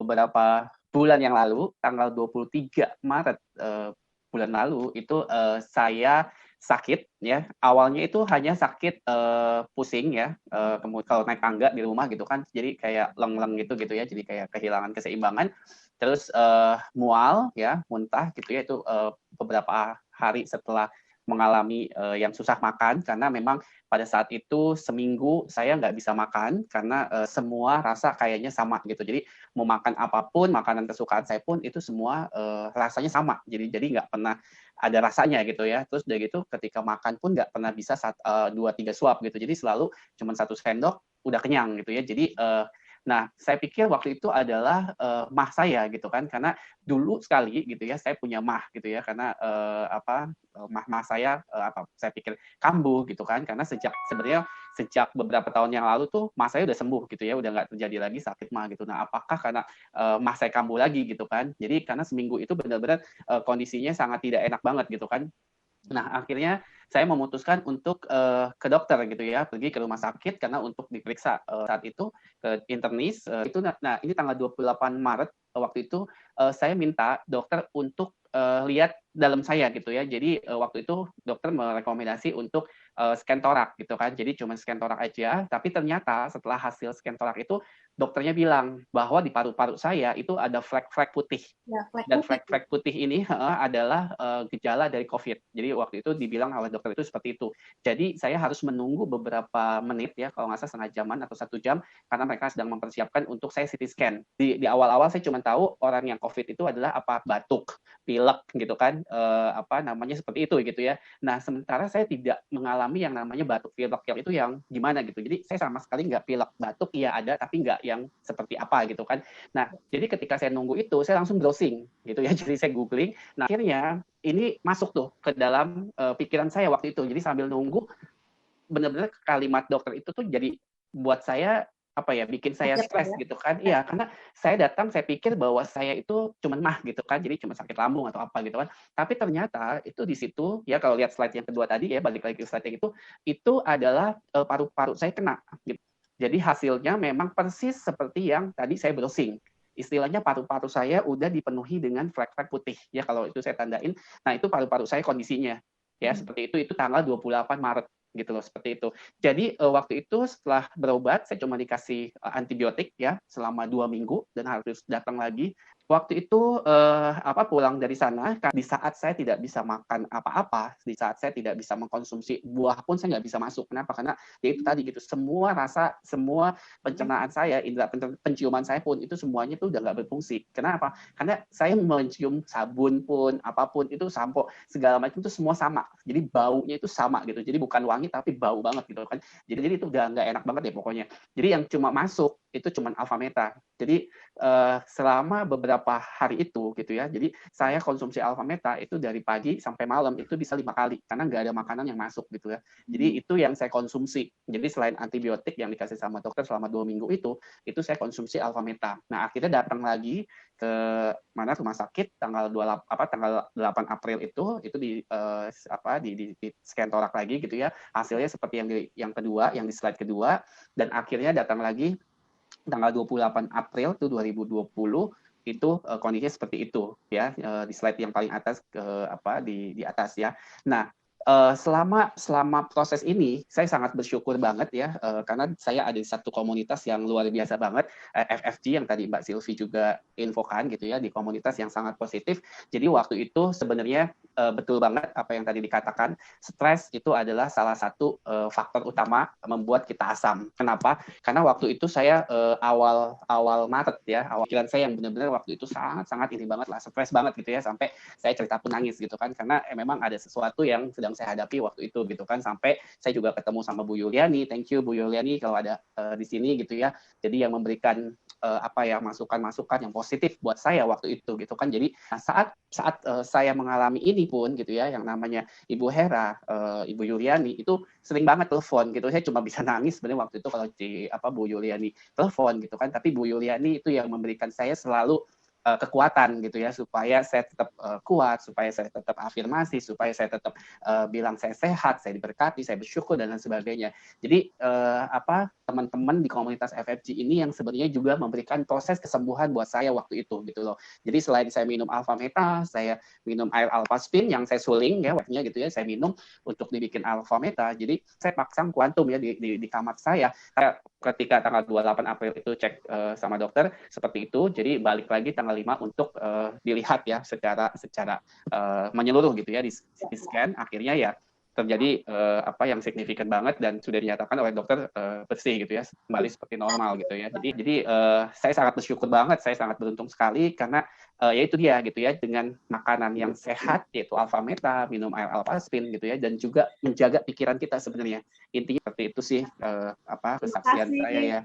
beberapa bulan yang lalu, tanggal 23 Maret bulan lalu itu saya sakit ya. Awalnya itu hanya sakit pusing ya. Kemudian kalau naik tangga di rumah gitu kan, jadi kayak leng-leng gitu ya. Jadi kayak kehilangan keseimbangan. Terus mual ya, muntah gitu ya, itu beberapa hari setelah mengalami yang susah makan, karena memang pada saat itu seminggu saya nggak bisa makan karena semua rasa kayaknya sama gitu. Jadi mau makan apapun, makanan kesukaan saya pun itu semua rasanya sama. Jadi nggak pernah ada rasanya gitu ya. Terus udah gitu ketika makan pun nggak pernah bisa 2-3 suap gitu. Jadi selalu cuma 1 sendok udah kenyang gitu ya. Jadi nah, saya pikir waktu itu adalah mah saya gitu kan, karena dulu sekali gitu ya saya punya mah gitu ya, karena mah saya saya pikir kambuh gitu kan, karena sebenarnya sejak beberapa tahun yang lalu tuh mah saya udah sembuh gitu ya, udah nggak terjadi lagi sakit mah gitu. Nah, apakah karena mah saya kambuh lagi gitu kan? Jadi karena seminggu itu benar-benar kondisinya sangat tidak enak banget gitu kan. Nah, akhirnya saya memutuskan untuk ke dokter gitu ya, pergi ke rumah sakit karena untuk diperiksa saat itu ke internis. Itu nah ini tanggal 28 Maret waktu itu saya minta dokter untuk lihat dalam saya gitu ya. Jadi waktu itu dokter merekomendasi untuk scan torak gitu kan. Jadi cuma scan torak aja, tapi ternyata setelah hasil scan torak itu dokternya bilang bahwa di paru-paru saya itu ada flek-flek putih. Ya, flek Dan putih. flek-flek putih ini adalah gejala dari COVID. Jadi waktu itu dibilang oleh dokter itu seperti itu. Jadi saya harus menunggu beberapa menit ya, kalau nggak salah setengah jaman atau 1 jam, karena mereka sedang mempersiapkan untuk saya CT scan. Di awal-awal saya cuma tahu orang yang COVID itu adalah apa batuk, pilek gitu kan, seperti itu gitu ya. Nah, sementara saya tidak mengalami yang namanya batuk pilek yang itu yang gimana gitu. Jadi saya sama sekali nggak pilek, batuk iya ada, tapi nggak yang seperti apa gitu kan. Nah, jadi ketika saya nunggu itu, saya langsung browsing gitu ya. Jadi saya googling. Nah, akhirnya ini masuk tuh ke dalam pikiran saya waktu itu. Jadi sambil nunggu, benar-benar kalimat dokter itu tuh jadi buat saya bikin saya stres gitu kan. Iya, karena saya datang saya pikir bahwa saya itu cuma mah gitu kan, jadi cuma sakit lambung atau apa gitu kan. Tapi ternyata itu di situ ya, kalau lihat slide yang kedua tadi ya, balik lagi ke slide yang itu adalah paru-paru saya kena gitu. Jadi hasilnya memang persis seperti yang tadi saya browsing. Istilahnya paru-paru saya udah dipenuhi dengan flek-flek putih ya, kalau itu saya tandain. Nah, itu paru-paru saya kondisinya ya seperti itu tanggal 28 Maret gitu loh, seperti itu. Jadi waktu itu setelah berobat saya cuma dikasih antibiotik ya selama 2 minggu dan harus datang lagi. Waktu itu pulang dari sana, di saat saya tidak bisa makan apa-apa, di saat saya tidak bisa mengkonsumsi buah pun saya nggak bisa masuk. Kenapa? Karena ya itu tadi gitu, semua rasa, semua pencernaan saya, indera penciuman saya pun itu semuanya tuh udah nggak berfungsi. Kenapa? Karena saya mencium sabun pun, apapun itu, sampo segala macam itu semua sama. Jadi baunya itu sama gitu. Jadi bukan wangi tapi bau banget gitu kan. Jadi itu udah nggak enak banget ya pokoknya. Jadi yang cuma masuk itu cuma alpha meta. Jadi selama beberapa hari itu gitu ya. Jadi saya konsumsi alpha meta itu dari pagi sampai malam itu bisa 5 kali karena nggak ada makanan yang masuk gitu ya. Jadi itu yang saya konsumsi. Jadi selain antibiotik yang dikasih sama dokter selama 2 minggu itu saya konsumsi alpha meta. Nah, akhirnya datang lagi ke rumah sakit tanggal 8 April itu di scan torak lagi gitu ya. Hasilnya seperti yang kedua, yang di slide kedua, dan akhirnya datang lagi tanggal 28 April itu 2020 itu kondisinya seperti itu ya, di slide yang paling atas di atas ya. Nah, selama proses ini saya sangat bersyukur banget ya, karena saya ada di satu komunitas yang luar biasa banget, FFG yang tadi Mbak Silvi juga infokan gitu ya, di komunitas yang sangat positif. Jadi waktu itu sebenarnya betul banget apa yang tadi dikatakan, stres itu adalah salah satu faktor utama membuat kita asam. Kenapa? Karena waktu itu saya awal Maret ya, awal pikiran saya yang benar-benar waktu itu sangat ini banget lah, stres banget gitu ya, sampai saya cerita pun nangis gitu kan, karena memang ada sesuatu yang sedang saya hadapi waktu itu gitu kan. Sampai saya juga ketemu sama Bu Yuliani, thank you Bu Yuliani kalau ada di sini gitu ya. Jadi yang memberikan masukan-masukan yang positif buat saya waktu itu gitu kan. Jadi saat saya mengalami ini pun gitu ya, yang namanya Ibu Hera, Ibu Yuliani itu sering banget telepon gitu. Saya cuma bisa nangis sebenarnya waktu itu kalau Bu Yuliani telepon gitu kan. Tapi Bu Yuliani itu yang memberikan saya selalu kekuatan gitu ya, supaya saya tetap kuat, supaya saya tetap afirmasi, supaya saya tetap bilang saya sehat, saya diberkati, saya bersyukur dan lain sebagainya. Jadi teman-teman di komunitas FFG ini yang sebenarnya juga memberikan proses kesembuhan buat saya waktu itu gitu loh. Jadi selain saya minum Alpha Meta, saya minum air Alpha Spin yang saya suling ya waktunya gitu ya, saya minum untuk dibikin Alpha Meta. Jadi saya pasang kuantum ya di kamar saya. Ketika tanggal 28 April itu cek sama dokter seperti itu. Jadi balik lagi tanggal 5 untuk dilihat ya secara menyeluruh gitu ya di scan. Akhirnya ya terjadi apa yang signifikan banget dan sudah dinyatakan oleh dokter bersih gitu ya, kembali seperti normal gitu ya. Jadi saya sangat bersyukur banget, saya sangat beruntung sekali karena ya itu dia gitu ya, dengan makanan yang sehat yaitu Alpha Meta, minum air Alpha Spin gitu ya, dan juga menjaga pikiran kita sebenarnya. Intinya seperti itu sih apa kesaksian saya ya.